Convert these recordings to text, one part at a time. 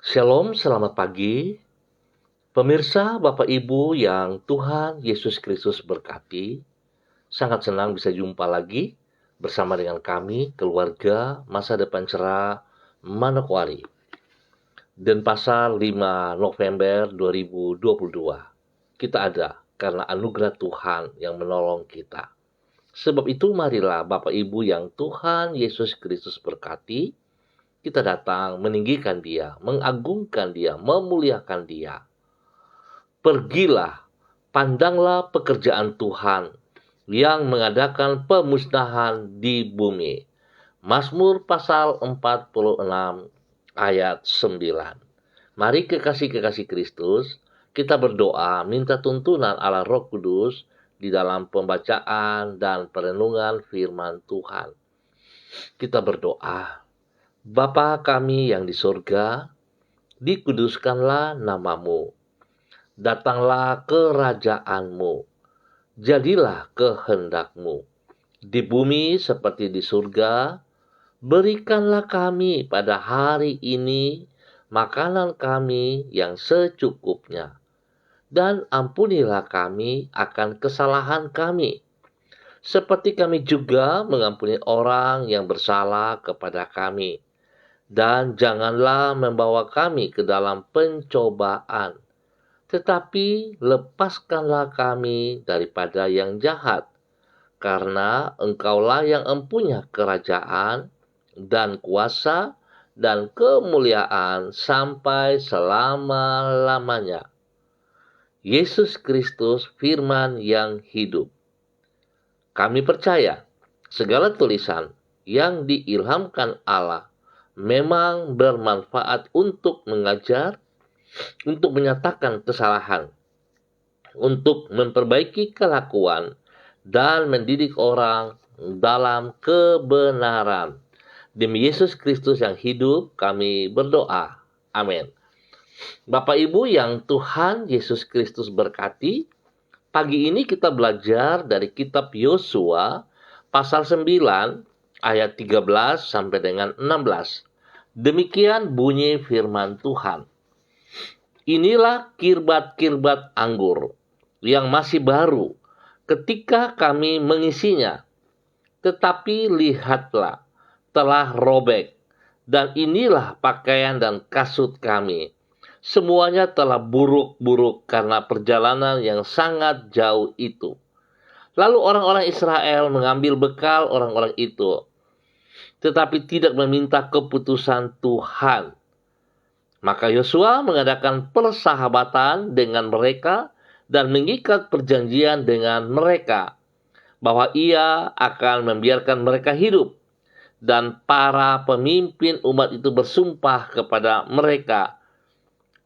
Shalom, selamat pagi. Pemirsa, Bapak Ibu yang Tuhan Yesus Kristus berkati, sangat senang bisa jumpa lagi bersama dengan kami, keluarga Masa Depan Cerah Manokwari. Dan pasal 5 November 2022, kita ada karena anugerah Tuhan yang menolong kita. Sebab itu marilah Bapak Ibu yang Tuhan Yesus Kristus berkati, kita datang meninggikan Dia, mengagungkan Dia, memuliakan Dia. Pergilah, pandanglah pekerjaan Tuhan yang mengadakan pemusnahan di bumi. Mazmur pasal 46 ayat 9. Mari kekasih-kekasih Kristus, kita berdoa minta tuntunan Allah Roh Kudus di dalam pembacaan dan perenungan firman Tuhan. Kita berdoa, Bapa kami yang di surga, dikuduskanlah namamu. Datanglah kerajaanmu, jadilah kehendakmu. Di bumi seperti di surga, berikanlah kami pada hari ini makanan kami yang secukupnya. Dan ampunilah kami akan kesalahan kami, seperti kami juga mengampuni orang yang bersalah kepada kami. Dan janganlah membawa kami ke dalam pencobaan, tetapi lepaskanlah kami daripada yang jahat, karena Engkaulah yang empunya kerajaan dan kuasa dan kemuliaan sampai selama-lamanya. Yesus Kristus firman yang hidup. Kami percaya segala tulisan yang diilhamkan Allah memang bermanfaat untuk mengajar, untuk menyatakan kesalahan, untuk memperbaiki kelakuan, dan mendidik orang dalam kebenaran. Demi Yesus Kristus yang hidup, kami berdoa. Amin. Bapak Ibu yang Tuhan Yesus Kristus berkati, pagi ini kita belajar dari kitab Yosua pasal 9 ayat 13 sampai dengan 16. Demikian bunyi firman Tuhan. Inilah kirbat-kirbat anggur yang masih baru ketika kami mengisinya. Tetapi lihatlah, telah robek, dan inilah pakaian dan kasut kami. Semuanya telah buruk-buruk karena perjalanan yang sangat jauh itu. Lalu orang-orang Israel mengambil bekal orang-orang itu, tetapi tidak meminta keputusan Tuhan. Maka Yosua mengadakan persahabatan dengan mereka dan mengikat perjanjian dengan mereka bahwa ia akan membiarkan mereka hidup. Dan para pemimpin umat itu bersumpah kepada mereka.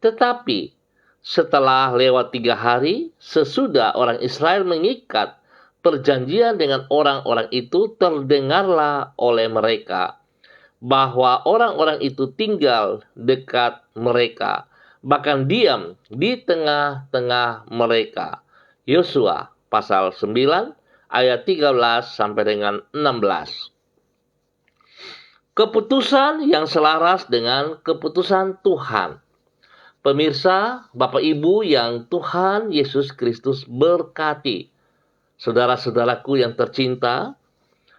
Tetapi setelah lewat 3 hari, sesudah orang Israel mengikat perjanjian dengan orang-orang itu, terdengarlah oleh mereka bahwa orang-orang itu tinggal dekat mereka, bahkan diam di tengah-tengah mereka. Yosua pasal 9 ayat 13 sampai dengan 16. Keputusan yang selaras dengan keputusan Tuhan. Pemirsa, Bapak Ibu yang Tuhan Yesus Kristus berkati, saudara-saudaraku yang tercinta,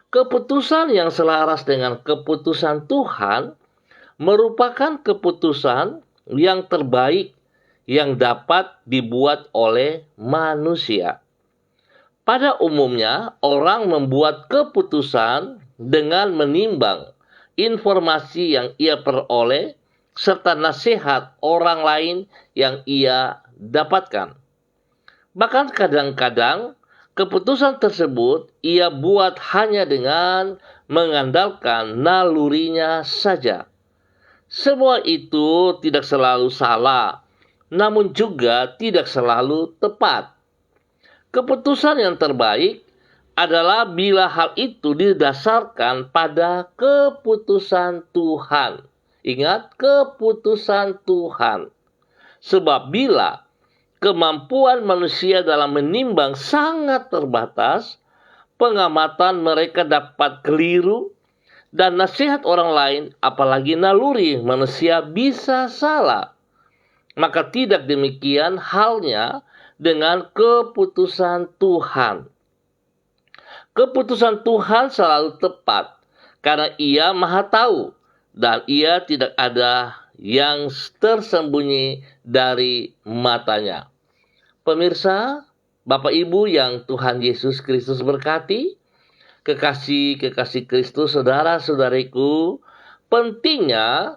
keputusan yang selaras dengan keputusan Tuhan merupakan keputusan yang terbaik yang dapat dibuat oleh manusia. Pada umumnya, orang membuat keputusan dengan menimbang informasi yang ia peroleh serta nasihat orang lain yang ia dapatkan. Bahkan kadang-kadang keputusan tersebut ia buat hanya dengan mengandalkan nalurinya saja. Semua itu tidak selalu salah, namun juga tidak selalu tepat. Keputusan yang terbaik adalah bila hal itu didasarkan pada keputusan Tuhan. Ingat, keputusan Tuhan. Sebab bila kemampuan manusia dalam menimbang sangat terbatas, pengamatan mereka dapat keliru Dan nasihat orang lain, apalagi naluri manusia, bisa salah. Maka tidak demikian halnya dengan keputusan Tuhan. Keputusan Tuhan selalu tepat, karena Ia Maha Tahu, dan Ia tidak ada yang tersembunyi dari matanya. Pemirsa, Bapak Ibu yang Tuhan Yesus Kristus berkati, kekasih-kekasih Kristus, saudara-saudariku, pentingnya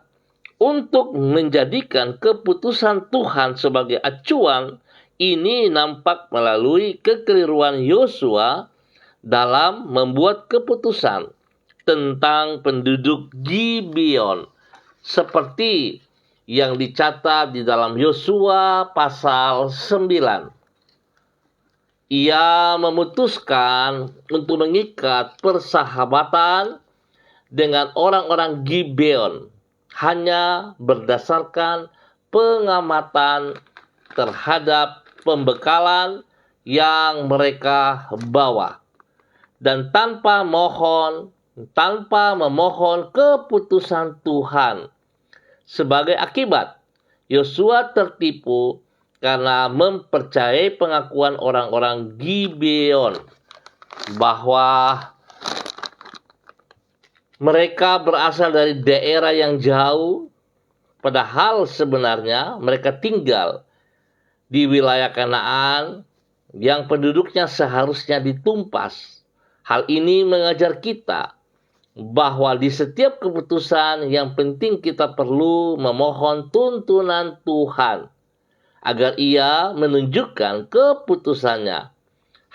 untuk menjadikan keputusan Tuhan sebagai acuan ini nampak melalui kekeliruan Yosua dalam membuat keputusan tentang penduduk Gibeon, seperti yang dicatat di dalam Yosua pasal 9. Ia memutuskan untuk mengikat persahabatan dengan orang-orang Gibeon hanya berdasarkan pengamatan terhadap pembekalan yang mereka bawa, dan tanpa memohon keputusan Tuhan. Sebagai akibat, Yosua tertipu karena mempercayai pengakuan orang-orang Gibeon bahwa mereka berasal dari daerah yang jauh, padahal sebenarnya mereka tinggal di wilayah Kanaan yang penduduknya seharusnya ditumpas. Hal ini mengajar kita bahwa di setiap keputusan yang penting kita perlu memohon tuntunan Tuhan agar Ia menunjukkan keputusannya.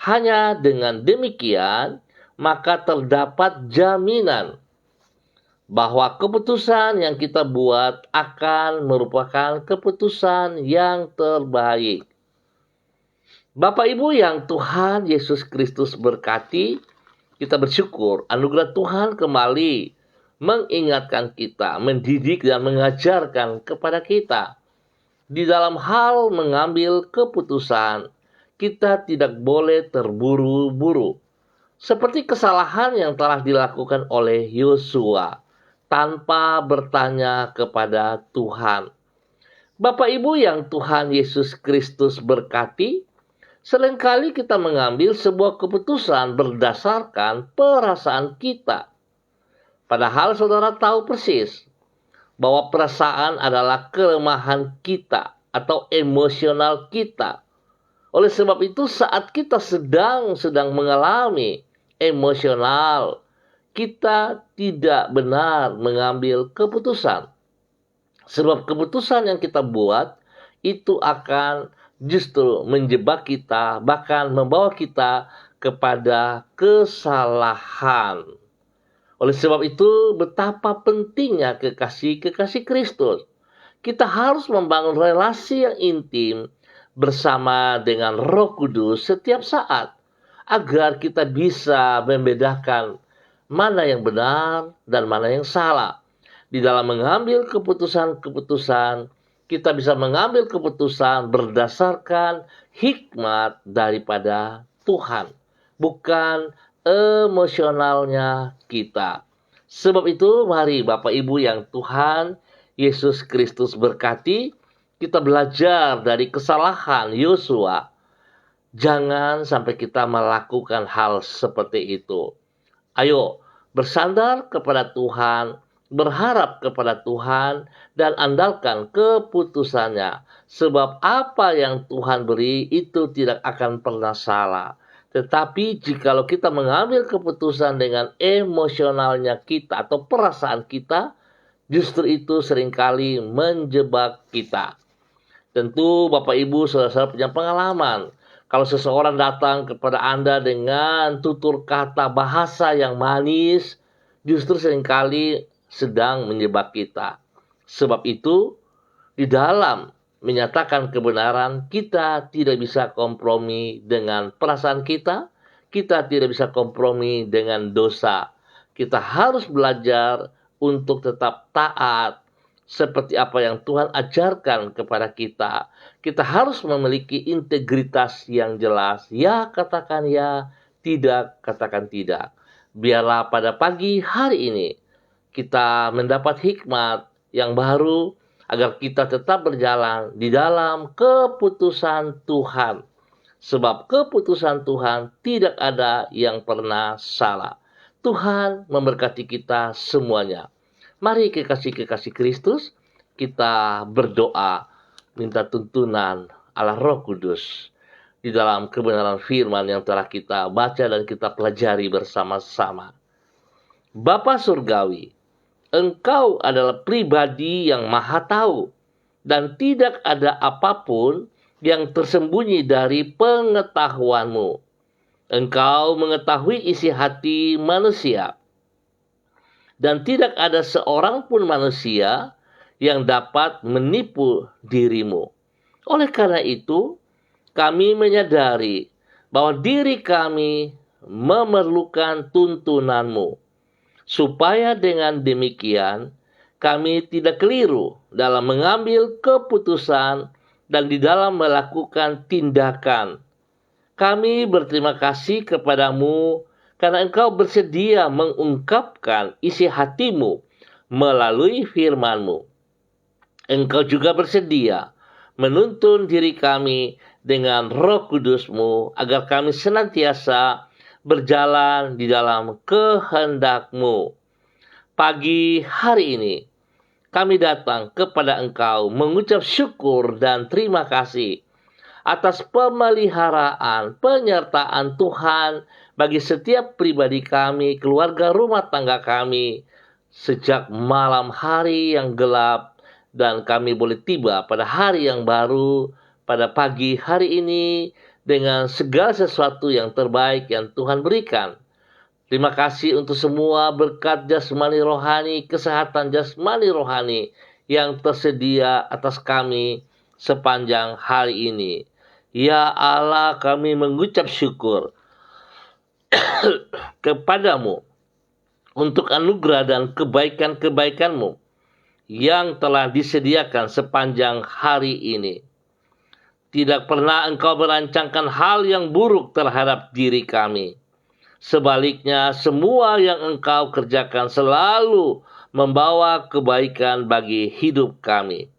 Hanya dengan demikian, maka terdapat jaminan bahwa keputusan yang kita buat akan merupakan keputusan yang terbaik. Bapak Ibu yang Tuhan Yesus Kristus berkati, kita bersyukur anugerah Tuhan kembali mengingatkan kita, mendidik dan mengajarkan kepada kita. Di dalam hal mengambil keputusan, kita tidak boleh terburu-buru. Seperti kesalahan yang telah dilakukan oleh Yosua tanpa bertanya kepada Tuhan. Bapak Ibu yang Tuhan Yesus Kristus berkati, seringkali kita mengambil sebuah keputusan berdasarkan perasaan kita. Padahal saudara tahu persis bahwa perasaan adalah kelemahan kita atau emosional kita. Oleh sebab itu, saat kita sedang mengalami emosional, kita tidak benar mengambil keputusan. Sebab keputusan yang kita buat itu akan justru menjebak kita, bahkan membawa kita kepada kesalahan. Oleh sebab itu, betapa pentingnya kekasih-kekasih Kristus. Kita harus membangun relasi yang intim bersama dengan Roh Kudus setiap saat, agar kita bisa membedakan mana yang benar dan mana yang salah. Di dalam mengambil keputusan-keputusan, kita bisa mengambil keputusan berdasarkan hikmat daripada Tuhan, bukan emosionalnya kita. Sebab itu, mari Bapak Ibu yang Tuhan Yesus Kristus berkati, kita belajar dari kesalahan Yosua. Jangan sampai kita melakukan hal seperti itu. Ayo bersandar kepada Tuhan, berharap kepada Tuhan, dan andalkan keputusannya. Sebab apa yang Tuhan beri itu tidak akan pernah salah. Tetapi jikalau kita mengambil keputusan dengan emosionalnya kita atau perasaan kita, justru itu seringkali menjebak kita. Tentu Bapak Ibu saudara-saudara punya pengalaman. Kalau seseorang datang kepada Anda dengan tutur kata bahasa yang manis, justru seringkali sedang menjebak kita. Sebab itu, di dalam menyatakan kebenaran, kita tidak bisa kompromi dengan perasaan kita tidak bisa kompromi dengan dosa. Kita harus belajar untuk tetap taat seperti apa yang Tuhan ajarkan kepada kita. Kita harus memiliki integritas yang jelas. Ya katakan ya, tidak katakan tidak. Biarlah pada pagi hari ini kita mendapat hikmat yang baru agar kita tetap berjalan di dalam keputusan Tuhan. Sebab keputusan Tuhan tidak ada yang pernah salah. Tuhan memberkati kita semuanya. Mari kekasih-kekasih Kristus, kita berdoa minta tuntunan Allah Roh Kudus di dalam kebenaran firman yang telah kita baca dan kita pelajari bersama-sama. Bapa Surgawi, Engkau adalah pribadi yang maha tahu, dan tidak ada apapun yang tersembunyi dari pengetahuan-Mu. Engkau mengetahui isi hati manusia, dan tidak ada seorang pun manusia yang dapat menipu diri-Mu. Oleh karena itu, kami menyadari bahwa diri kami memerlukan tuntunan-Mu, supaya dengan demikian kami tidak keliru dalam mengambil keputusan dan di dalam melakukan tindakan. Kami berterima kasih kepadamu karena Engkau bersedia mengungkapkan isi hatimu melalui firman-Mu. Engkau juga bersedia menuntun diri kami dengan Roh Kudus-Mu agar kami senantiasa berjalan di dalam kehendak-Mu. Pagi hari ini, kami datang kepada Engkau mengucap syukur dan terima kasih atas pemeliharaan, penyertaan Tuhan bagi setiap pribadi kami, keluarga rumah tangga kami, sejak malam hari yang gelap, dan kami boleh tiba pada hari yang baru, pada pagi hari ini, dengan segala sesuatu yang terbaik yang Tuhan berikan. Terima kasih untuk semua berkat jasmani rohani, kesehatan jasmani rohani yang tersedia atas kami sepanjang hari ini. Ya Allah, kami mengucap syukur kepadamu untuk anugerah dan kebaikan-kebaikan-Mu yang telah disediakan sepanjang hari ini. Tidak pernah Engkau merancangkan hal yang buruk terhadap diri kami. Sebaliknya, semua yang Engkau kerjakan selalu membawa kebaikan bagi hidup kami.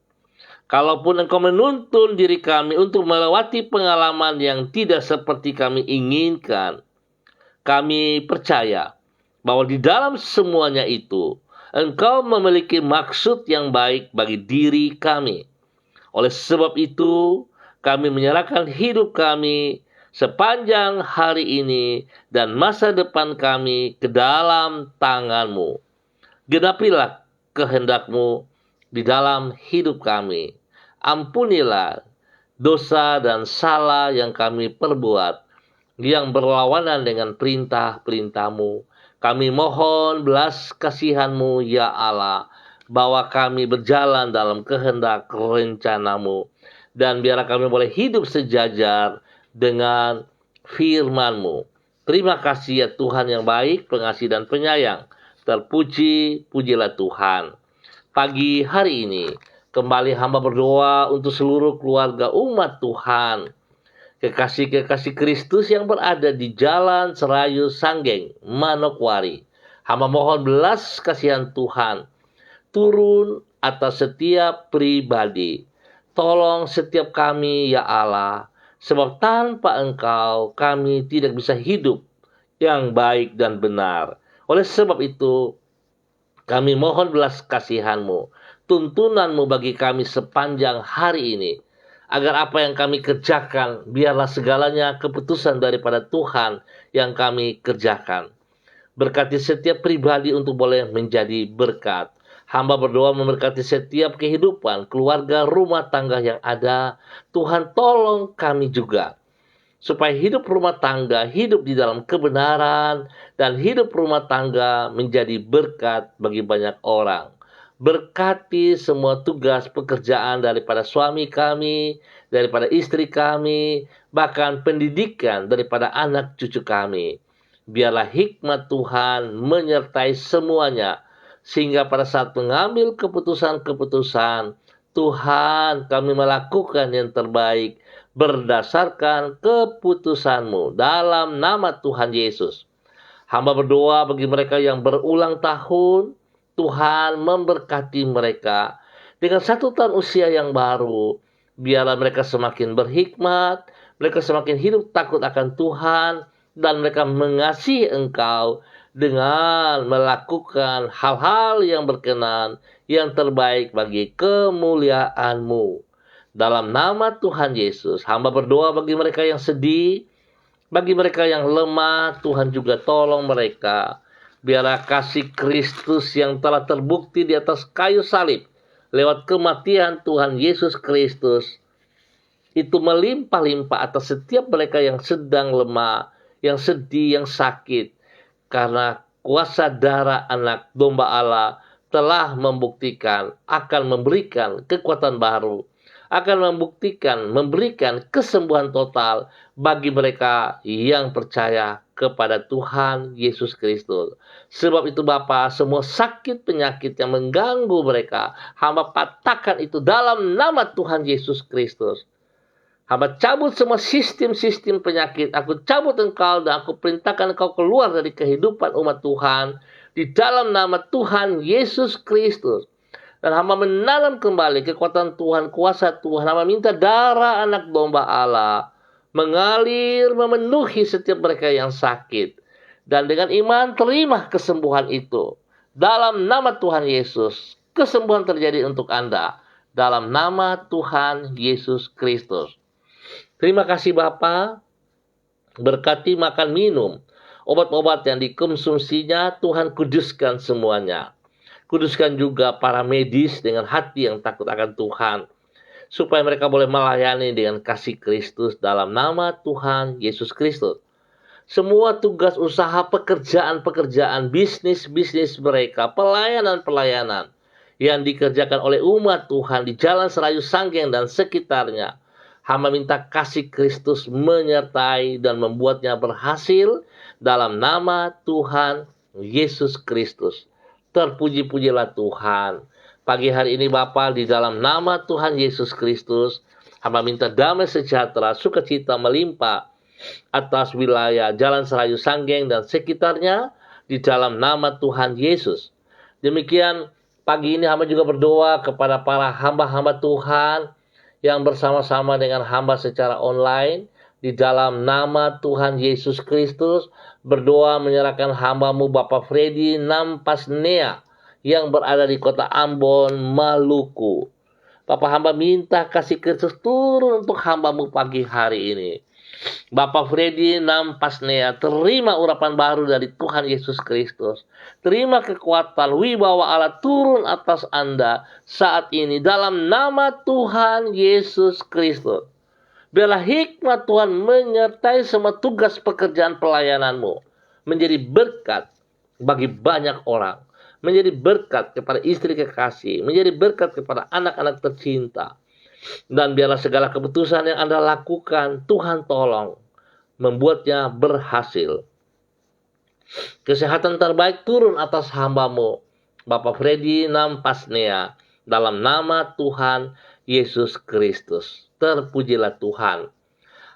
Kalaupun Engkau menuntun diri kami untuk melewati pengalaman yang tidak seperti kami inginkan, kami percaya bahwa di dalam semuanya itu, Engkau memiliki maksud yang baik bagi diri kami. Oleh sebab itu, kami menyerahkan hidup kami sepanjang hari ini dan masa depan kami ke dalam tangan-Mu. Genapilah kehendak-Mu di dalam hidup kami. Ampunilah dosa dan salah yang kami perbuat, yang berlawanan dengan perintah-perintah-Mu. Kami mohon belas kasihan-Mu, ya Allah, bahwa kami berjalan dalam kehendak rencana-Mu. Dan biarlah kami boleh hidup sejajar dengan firman-Mu. Terima kasih ya Tuhan yang baik, pengasih dan penyayang. Terpuji, pujilah Tuhan. Pagi hari ini, kembali hamba berdoa untuk seluruh keluarga umat Tuhan. Kekasih-kekasih Kristus yang berada di Jalan Serayu Sanggeng, Manokwari. Hamba mohon belas kasihan Tuhan turun atas setiap pribadi. Tolong setiap kami, ya Allah, sebab tanpa Engkau kami tidak bisa hidup yang baik dan benar. Oleh sebab itu, kami mohon belas kasihan-Mu, tuntunan-Mu bagi kami sepanjang hari ini, agar apa yang kami kerjakan, biarlah segalanya keputusan daripada Tuhan yang kami kerjakan. Berkati setiap pribadi untuk boleh menjadi berkat. Hamba berdoa memberkati setiap kehidupan, keluarga, rumah tangga yang ada. Tuhan tolong kami juga, supaya hidup rumah tangga, hidup di dalam kebenaran, dan hidup rumah tangga menjadi berkat bagi banyak orang. Berkati semua tugas pekerjaan daripada suami kami, daripada istri kami, bahkan pendidikan daripada anak cucu kami. Biarlah hikmat Tuhan menyertai semuanya, sehingga pada saat mengambil keputusan-keputusan, Tuhan, kami melakukan yang terbaik berdasarkan keputusan-Mu dalam nama Tuhan Yesus. Hamba berdoa bagi mereka yang berulang tahun, Tuhan memberkati mereka dengan 1 tahun usia yang baru. Biarlah mereka semakin berhikmat, mereka semakin hidup takut akan Tuhan, dan mereka mengasihi Engkau dengan melakukan hal-hal yang berkenan, yang terbaik bagi kemuliaan-Mu. Dalam nama Tuhan Yesus, hamba berdoa bagi mereka yang sedih, bagi mereka yang lemah, Tuhan juga tolong mereka. Biarlah kasih Kristus yang telah terbukti di atas kayu salib lewat kematian Tuhan Yesus Kristus itu melimpah-limpah atas setiap mereka yang sedang lemah, yang sedih, yang sakit. Karena kuasa darah anak domba Allah telah membuktikan akan memberikan kekuatan baru, akan memberikan kesembuhan total bagi mereka yang percaya kepada Tuhan Yesus Kristus. Sebab itu Bapa, semua sakit penyakit yang mengganggu mereka, hamba patahkan itu dalam nama Tuhan Yesus Kristus. Hamba cabut semua sistem-sistem penyakit. Aku cabut engkau dan aku perintahkan engkau keluar dari kehidupan umat Tuhan di dalam nama Tuhan Yesus Kristus. Dan hamba menanam kembali kekuatan Tuhan, kuasa Tuhan. Hamba minta darah anak domba Allah mengalir memenuhi setiap mereka yang sakit. Dan dengan iman terima kesembuhan itu. Dalam nama Tuhan Yesus, kesembuhan terjadi untuk Anda. Dalam nama Tuhan Yesus Kristus. Terima kasih Bapa, berkati makan minum, obat-obat yang dikonsumsinya, Tuhan kuduskan semuanya. Kuduskan juga para medis dengan hati yang takut akan Tuhan, supaya mereka boleh melayani dengan kasih Kristus dalam nama Tuhan Yesus Kristus. Semua tugas usaha, pekerjaan-pekerjaan, bisnis-bisnis mereka, pelayanan-pelayanan yang dikerjakan oleh umat Tuhan di Jalan Serayu Sanggeng dan sekitarnya, hamba minta kasih Kristus menyertai dan membuatnya berhasil dalam nama Tuhan Yesus Kristus. Terpuji-pujilah Tuhan. Pagi hari ini Bapa, di dalam nama Tuhan Yesus Kristus, hamba minta damai sejahtera, sukacita melimpah atas wilayah Jalan Serayu Sanggeng dan sekitarnya di dalam nama Tuhan Yesus. Demikian pagi ini hamba juga berdoa kepada para hamba-hamba Tuhan yang bersama-sama dengan hamba secara online di dalam nama Tuhan Yesus Kristus, berdoa menyerahkan hamba-Mu Bapak Freddy Nampasnea yang berada di kota Ambon, Maluku. Bapak hamba minta kasih Kristus turun untuk hamba-Mu pagi hari ini. Bapak Freddy Nampasnea, terima urapan baru dari Tuhan Yesus Kristus. Terima kekuatan wibawa Allah turun atas Anda saat ini dalam nama Tuhan Yesus Kristus. Biarlah hikmat Tuhan menyertai semua tugas pekerjaan pelayanan-Mu, menjadi berkat bagi banyak orang, menjadi berkat kepada istri kekasih, menjadi berkat kepada anak-anak tercinta. Dan biarlah segala keputusan yang Anda lakukan, Tuhan tolong membuatnya berhasil. Kesehatan terbaik turun atas hamba-Mu Bapak Freddy Nampasnea dalam nama Tuhan Yesus Kristus. Terpujilah Tuhan.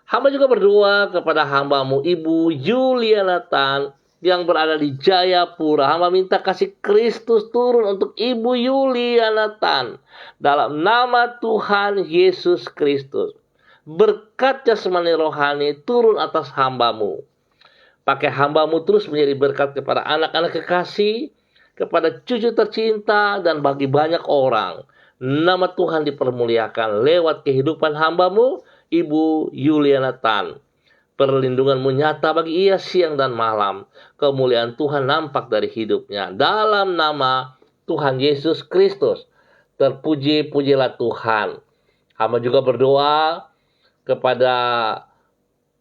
Hamba juga berdoa kepada hamba-Mu Ibu Juliana Tan yang berada di Jayapura. Hamba minta kasih Kristus turun untuk Ibu Juliana Tan dalam nama Tuhan Yesus Kristus. Berkat jasmani rohani turun atas hamba-Mu. Pakai hamba-Mu terus menjadi berkat kepada anak-anak kekasih, kepada cucu tercinta, dan bagi banyak orang. Nama Tuhan dipermuliakan lewat kehidupan hamba-Mu Ibu Juliana Tan. Perlindungan-Mu nyata bagi ia siang dan malam. Kemuliaan Tuhan nampak dari hidupnya. Dalam nama Tuhan Yesus Kristus. Terpuji-pujilah Tuhan. Hamba juga berdoa kepada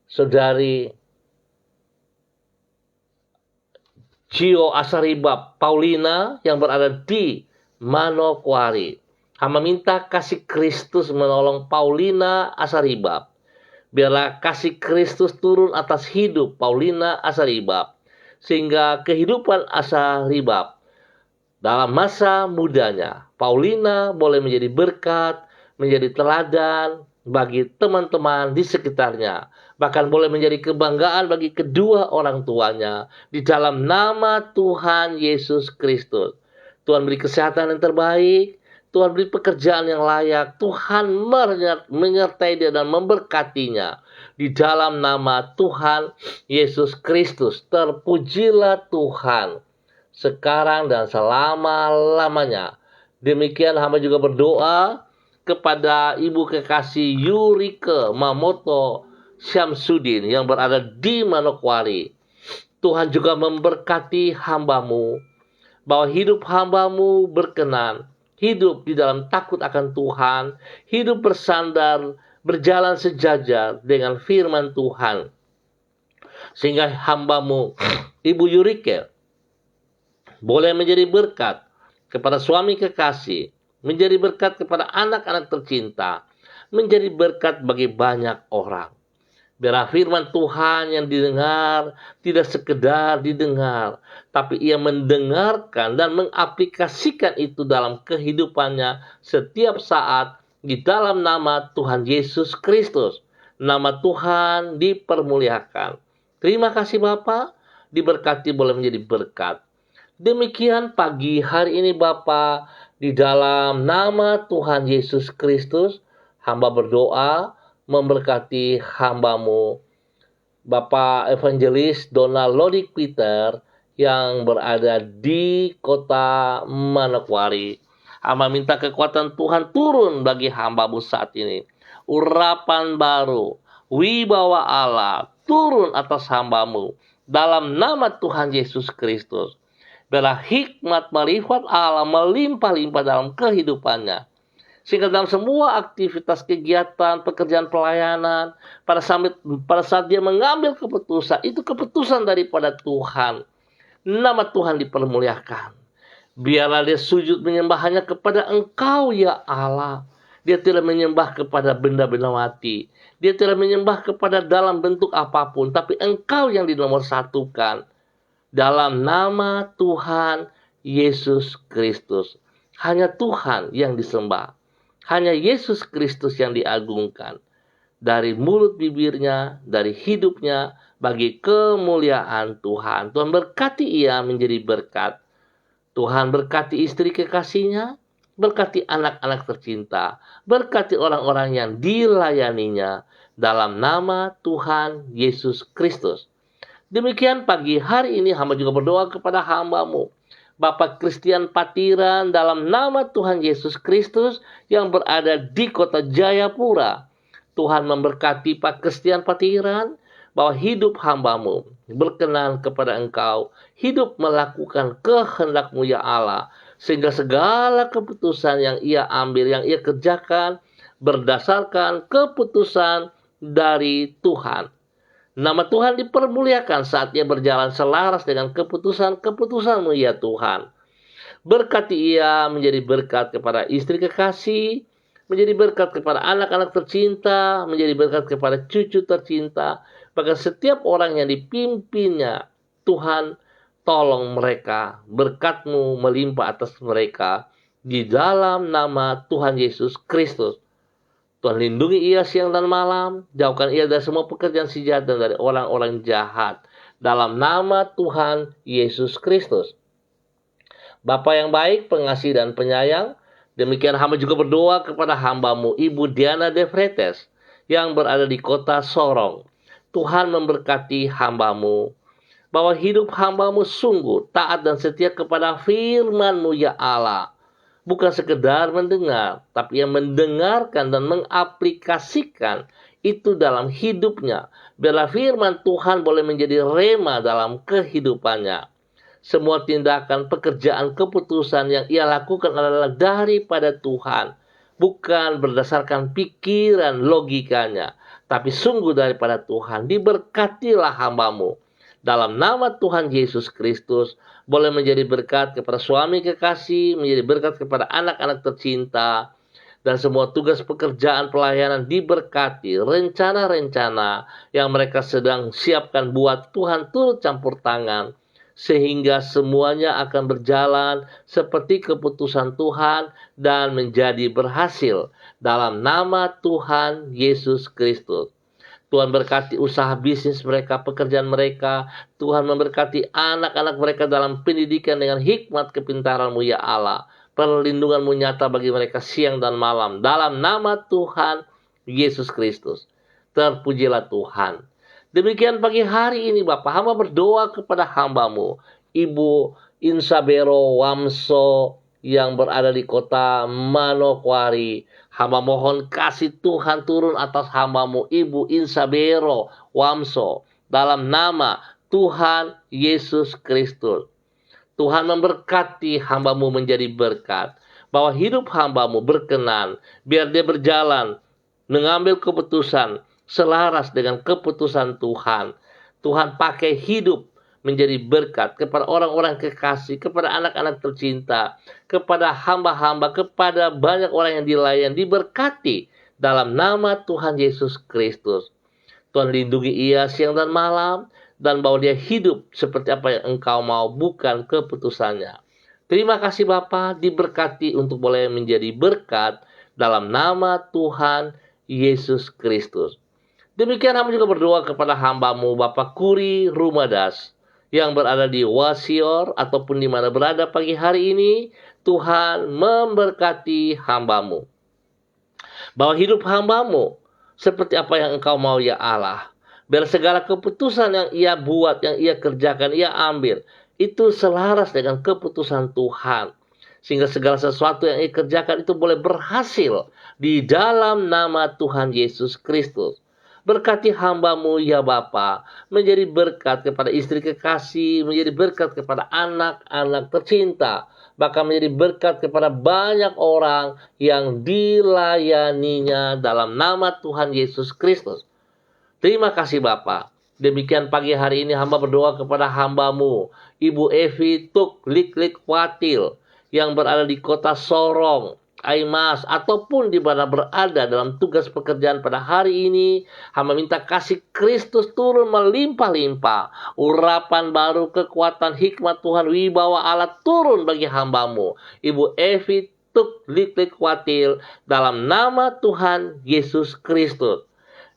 saudari Gio Asaribab Paulina yang berada di Manokwari. Hamba minta kasih Kristus menolong Paulina Asaribab. Biarlah kasih Kristus turun atas hidup Paulina Asaribab, sehingga kehidupan Asaribab dalam masa mudanya, Paulina boleh menjadi berkat, menjadi teladan bagi teman-teman di sekitarnya, bahkan boleh menjadi kebanggaan bagi kedua orang tuanya di dalam nama Tuhan Yesus Kristus. Tuhan beri kesehatan yang terbaik, Tuhan beri pekerjaan yang layak, Tuhan menyertai dia dan memberkatinya. Di dalam nama Tuhan Yesus Kristus, terpujilah Tuhan sekarang dan selama-lamanya. Demikian hamba juga berdoa kepada Ibu Kekasih Yurike Mamoto Syamsuddin yang berada di Manokwari. Tuhan juga memberkati hambamu, bahwa hidup hambamu berkenan, hidup di dalam takut akan Tuhan, hidup bersandar, berjalan sejajar dengan firman Tuhan. Sehingga hambamu, Ibu Yurike, boleh menjadi berkat kepada suami kekasih, menjadi berkat kepada anak-anak tercinta, menjadi berkat bagi banyak orang. Biarlah firman Tuhan yang didengar tidak sekedar didengar, tapi ia mendengarkan dan mengaplikasikan itu dalam kehidupannya setiap saat di dalam nama Tuhan Yesus Kristus. Nama Tuhan dipermuliakan. Terima kasih Bapa, diberkati boleh menjadi berkat. Demikian pagi hari ini Bapa, di dalam nama Tuhan Yesus Kristus, hamba berdoa memberkati hambamu, Bapak Evangelis Donald Lodik Peter yang berada di kota Manokwari. Hamba minta kekuatan Tuhan turun bagi hambamu saat ini. Urapan baru, wibawa Allah turun atas hambamu dalam nama Tuhan Yesus Kristus. Biarlah hikmat marifat Allah melimpah-limpah dalam kehidupannya. Sehingga dalam semua aktivitas, kegiatan, pekerjaan pelayanan, pada saat dia mengambil keputusan, itu keputusan daripada Tuhan. Nama Tuhan dipermuliakan. Biarlah dia sujud menyembah hanya kepada Engkau ya Allah. Dia tidak menyembah kepada benda-benda mati. Dia tidak menyembah kepada dalam bentuk apapun. Tapi Engkau yang dinomorsatukan. Dalam nama Tuhan Yesus Kristus. Hanya Tuhan yang disembah. Hanya Yesus Kristus yang diagungkan. Dari mulut bibirnya, dari hidupnya, bagi kemuliaan Tuhan. Tuhan berkati ia menjadi berkat. Tuhan berkati istri kekasihnya, berkati anak-anak tercinta, berkati orang-orang yang dilayaninya. Dalam nama Tuhan Yesus Kristus. Demikian pagi hari ini hamba juga berdoa kepada hambamu, Bapak Christian Patiran, dalam nama Tuhan Yesus Kristus yang berada di kota Jayapura. Tuhan memberkati Pak Christian Patiran, bahwa hidup hambamu berkenan kepada Engkau, hidup melakukan kehendak-Mu ya Allah, sehingga segala keputusan yang ia ambil, yang ia kerjakan, berdasarkan keputusan dari Tuhan. Nama Tuhan dipermuliakan saat ia berjalan selaras dengan keputusan-keputusan-Mu ya Tuhan. Berkati ia menjadi berkat kepada istri kekasih, menjadi berkat kepada anak-anak tercinta, menjadi berkat kepada cucu tercinta. Bahkan setiap orang yang dipimpinnya, Tuhan tolong mereka, berkat-Mu melimpah atas mereka. Di dalam nama Tuhan Yesus Kristus. Tuhan lindungi ia siang dan malam, jauhkan ia dari semua pekerjaan si jahat dan dari orang-orang jahat. Dalam nama Tuhan Yesus Kristus. Bapa yang baik, pengasih dan penyayang, demikian hamba juga berdoa kepada hambamu, Ibu Diana De Vretes, yang berada di kota Sorong. Tuhan memberkati hambamu, bahwa hidup hambamu sungguh taat dan setia kepada firman-Mu ya Allah. Bukan sekedar mendengar, tapi yang mendengarkan dan mengaplikasikan itu dalam hidupnya. Biarlah firman Tuhan boleh menjadi rema dalam kehidupannya. Semua tindakan, pekerjaan, keputusan yang ia lakukan adalah daripada Tuhan. Bukan berdasarkan pikiran logikanya, tapi sungguh daripada Tuhan. Diberkatilah hambamu. Dalam nama Tuhan Yesus Kristus, boleh menjadi berkat kepada suami kekasih, menjadi berkat kepada anak-anak tercinta, dan semua tugas pekerjaan pelayanan diberkati. Rencana-rencana yang mereka sedang siapkan buat Tuhan turut campur tangan, sehingga semuanya akan berjalan seperti keputusan Tuhan dan menjadi berhasil. Dalam nama Tuhan Yesus Kristus. Tuhan berkati usaha bisnis mereka, pekerjaan mereka. Tuhan memberkati anak-anak mereka dalam pendidikan dengan hikmat kepintaran-Mu ya Allah. Perlindungan-Mu nyata bagi mereka siang dan malam. Dalam nama Tuhan Yesus Kristus. Terpujilah Tuhan. Demikian pagi hari ini Bapak, hamba berdoa kepada hamba-Mu, Ibu Insabero Wamso yang berada di kota Manokwari. Hamba mohon kasih Tuhan turun atas hamba-Mu, Ibu Insabero Wamso, dalam nama Tuhan Yesus Kristus. Tuhan memberkati hamba-Mu menjadi berkat, bahwa hidup hamba-Mu berkenan, biar dia berjalan, mengambil keputusan selaras dengan keputusan Tuhan. Tuhan pakai hidup menjadi berkat kepada orang-orang kekasih, kepada anak-anak tercinta, kepada hamba-hamba, kepada banyak orang yang dilayani, diberkati dalam nama Tuhan Yesus Kristus. Tuhan lindungi ia siang dan malam, dan bahwa dia hidup seperti apa yang Engkau mau, bukan keputusannya. Terima kasih Bapa, diberkati untuk boleh menjadi berkat dalam nama Tuhan Yesus Kristus. Demikian hamba juga berdoa kepada hamba-Mu Bapak Kuri Rumadas yang berada di Wasior ataupun di mana berada pagi hari ini. Tuhan memberkati hamba-Mu, bahwa hidup hamba-Mu seperti apa yang Engkau mau ya Allah. Biar segala keputusan yang ia buat, yang ia kerjakan, ia ambil, itu selaras dengan keputusan Tuhan. Sehingga segala sesuatu yang ia kerjakan itu boleh berhasil di dalam nama Tuhan Yesus Kristus. Berkati hamba-Mu ya Bapa, menjadi berkat kepada istri kekasih, menjadi berkat kepada anak-anak tercinta, bahkan menjadi berkat kepada banyak orang yang dilayaninya dalam nama Tuhan Yesus Kristus. Terima kasih Bapa. Demikian pagi hari ini hamba berdoa kepada hamba-Mu, Ibu Evi Tuk Liklik Watil, yang berada di kota Sorong, Aimas, ataupun di mana berada dalam tugas pekerjaan pada hari ini. Hamba minta kasih Kristus turun melimpah-limpah. Urapan baru, kekuatan, hikmat Tuhan, wibawa Allah turun bagi hamba-Mu, Ibu Evi Tuk Liklik Watil, dalam nama Tuhan Yesus Kristus.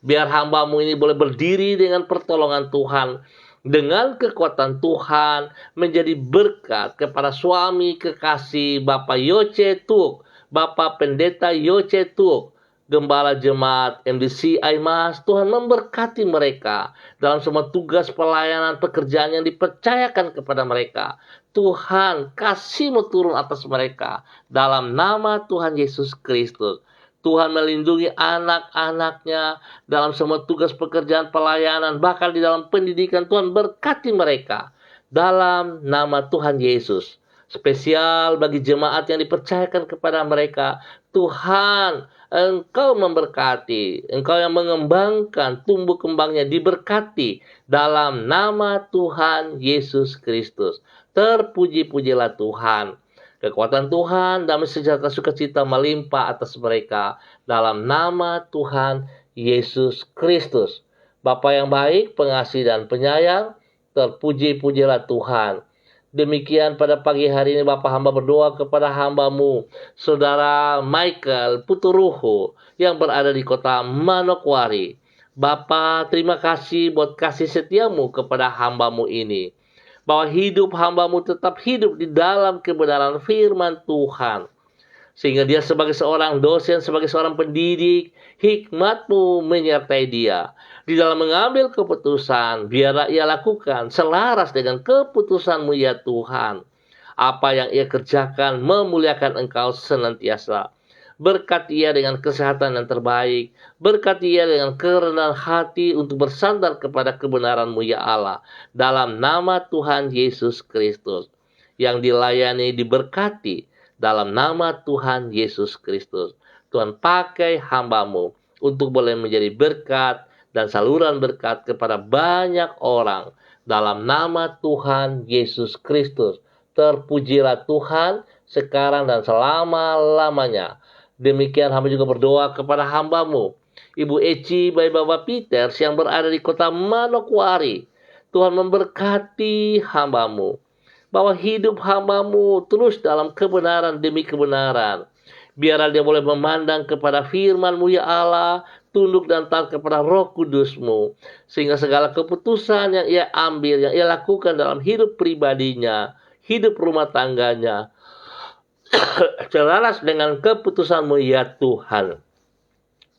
Biar hamba-Mu ini boleh berdiri dengan pertolongan Tuhan, dengan kekuatan Tuhan, menjadi berkat kepada suami kekasih Bapak Yoce Tuk, Bapak Pendeta Yoce Tuk, Gembala Jemaat MDC Aimas. Tuhan memberkati mereka dalam semua tugas pelayanan pekerjaan yang dipercayakan kepada mereka. Tuhan kasih-Mu turun atas mereka dalam nama Tuhan Yesus Kristus. Tuhan melindungi anak-anaknya dalam semua tugas pekerjaan pelayanan, bahkan di dalam pendidikan. Tuhan berkati mereka dalam nama Tuhan Yesus. Spesial bagi jemaat yang dipercayakan kepada mereka, Tuhan, Engkau memberkati, Engkau yang mengembangkan, tumbuh kembangnya diberkati dalam nama Tuhan Yesus Kristus. Terpuji-pujilah Tuhan. Kekuatan Tuhan, damai sejahtera sukacita melimpah atas mereka dalam nama Tuhan Yesus Kristus. Bapa yang baik, pengasih dan penyayang, terpuji-pujilah Tuhan. Demikian pada pagi hari ini Bapa hamba berdoa kepada hamba-Mu, Saudara Michael Puturuhu yang berada di kota Manokwari. Bapa, terima kasih buat kasih setia-Mu kepada hamba-Mu ini, bahwa hidup hamba-Mu tetap hidup di dalam kebenaran firman Tuhan. Sehingga dia sebagai seorang dosen, sebagai seorang pendidik, hikmat-Mu menyertai dia. Di dalam mengambil keputusan, biarlah ia lakukan selaras dengan keputusan-Mu ya Tuhan. Apa yang ia kerjakan memuliakan Engkau senantiasa. Berkati ia dengan kesehatan yang terbaik. Berkati ia dengan kerendahan hati untuk bersandar kepada kebenaran-Mu ya Allah. Dalam nama Tuhan Yesus Kristus. Yang dilayani diberkati dalam nama Tuhan Yesus Kristus. Tuhan pakai hamba-Mu untuk boleh menjadi berkat dan saluran berkat kepada banyak orang. Dalam nama Tuhan Yesus Kristus. Terpujilah Tuhan sekarang dan selama-lamanya. Demikian hamba juga berdoa kepada hamba-Mu, Ibu Eci Bayi Bapak Peter yang berada di kota Manokwari. Tuhan memberkati hamba-Mu, bahwa hidup hamba-Mu terus dalam kebenaran demi kebenaran. Biarlah dia boleh memandang kepada firman-Mu ya Allah, tunduk dan taat kepada Roh Kudus-Mu, sehingga segala keputusan yang ia ambil, yang ia lakukan dalam hidup pribadinya, hidup rumah tangganya, selaras dengan keputusan-Mu ya Tuhan.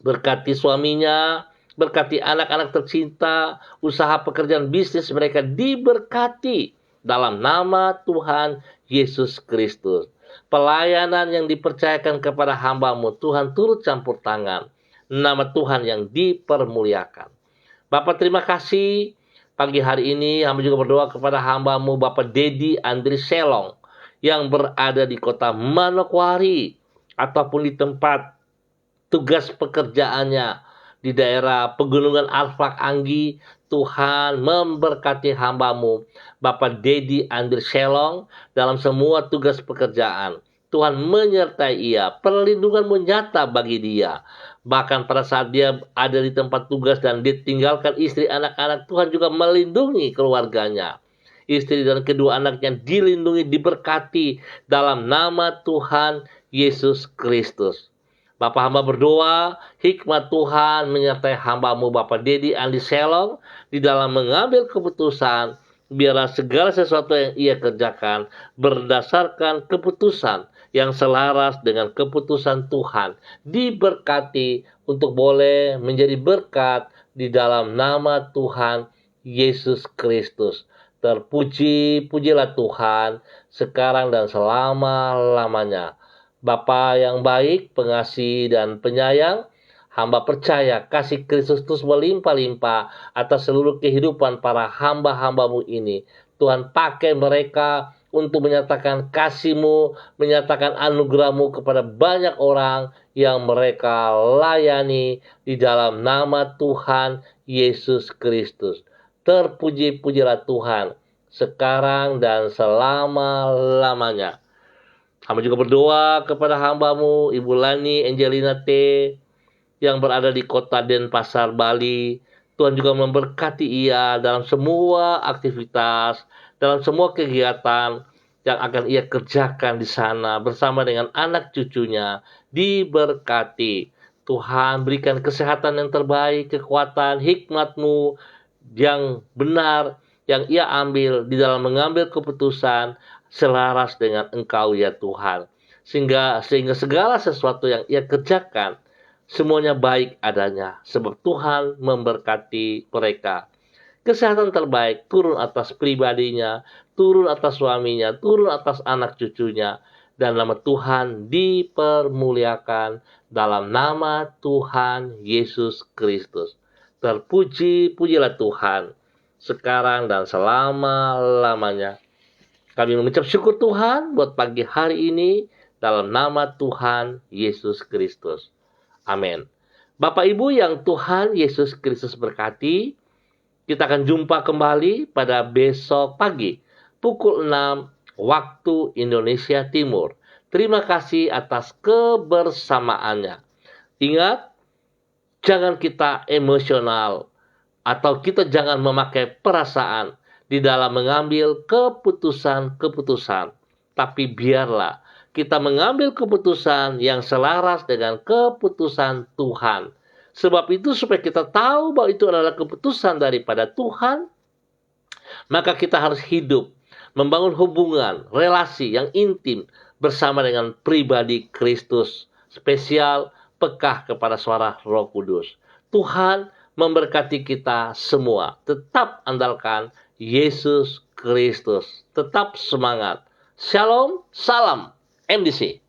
Berkati suaminya, berkati anak-anak tercinta, usaha pekerjaan bisnis mereka diberkati dalam nama Tuhan Yesus Kristus. Pelayanan yang dipercayakan kepada hamba-Mu, Tuhan turut campur tangan. Nama Tuhan yang dipermuliakan. Bapak terima kasih. Pagi hari ini hamba juga berdoa kepada hamba-Mu Bapak Dedi Andri Selong yang berada di kota Manokwari ataupun di tempat tugas pekerjaannya di daerah pegunungan Arfak Anggi. Tuhan memberkati hamba-Mu Bapak Dedi Andri Selong dalam semua tugas pekerjaan. Tuhan menyertai ia, perlindungan-Mu nyata bagi dia. Bahkan pada saat dia ada di tempat tugas dan ditinggalkan istri anak-anak, Tuhan juga melindungi keluarganya. Istri dan kedua anaknya dilindungi, diberkati dalam nama Tuhan Yesus Kristus. Bapak hamba berdoa, hikmat Tuhan menyertai hamba-Mu Bapak Dedi Andri Selong di dalam mengambil keputusan. Biarlah segala sesuatu yang ia kerjakan berdasarkan keputusan yang selaras dengan keputusan Tuhan. Diberkati untuk boleh menjadi berkat di dalam nama Tuhan Yesus Kristus. Terpuji-pujilah Tuhan sekarang dan selama-lamanya. Bapa yang baik, pengasih dan penyayang, hamba percaya kasih Kristus terus melimpah-limpah atas seluruh kehidupan para hamba-hamba-Mu ini. Tuhan pakai mereka untuk menyatakan kasih-Mu, menyatakan anugerah-Mu kepada banyak orang yang mereka layani di dalam nama Tuhan Yesus Kristus. Terpuji-pujilah Tuhan sekarang dan selama-lamanya. Hamba juga berdoa kepada hamba-Mu Ibu Lani Angelina T yang berada di kota Denpasar, Bali. Tuhan juga memberkati ia dalam semua aktivitas, dalam semua kegiatan yang akan ia kerjakan di sana bersama dengan anak cucunya. Diberkati. Tuhan berikan kesehatan yang terbaik, kekuatan, hikmat-Mu yang benar yang ia ambil di dalam mengambil keputusan selaras dengan Engkau ya Tuhan. Sehingga segala sesuatu yang ia kerjakan semuanya baik adanya, sebab Tuhan memberkati mereka. Kesehatan terbaik turun atas pribadinya, turun atas suaminya, turun atas anak cucunya, dan nama Tuhan dipermuliakan dalam nama Tuhan Yesus Kristus. Terpuji-pujilah Tuhan sekarang dan selama-lamanya. Kami mengucap syukur Tuhan buat pagi hari ini dalam nama Tuhan Yesus Kristus. Amin. Bapak Ibu yang Tuhan Yesus Kristus berkati, kita akan jumpa kembali pada besok pagi pukul 6 waktu Indonesia Timur. Terima kasih atas kebersamaannya. Ingat, jangan kita emosional atau kita jangan memakai perasaan di dalam mengambil keputusan-keputusan. Tapi biarlah kita mengambil keputusan yang selaras dengan keputusan Tuhan. Sebab itu supaya kita tahu bahwa itu adalah keputusan daripada Tuhan, maka kita harus hidup, membangun hubungan, relasi yang intim bersama dengan pribadi Kristus. Spesial, pekah kepada suara Roh Kudus. Tuhan memberkati kita semua. Tetap andalkan Yesus Kristus. Tetap semangat. Shalom, salam MDC.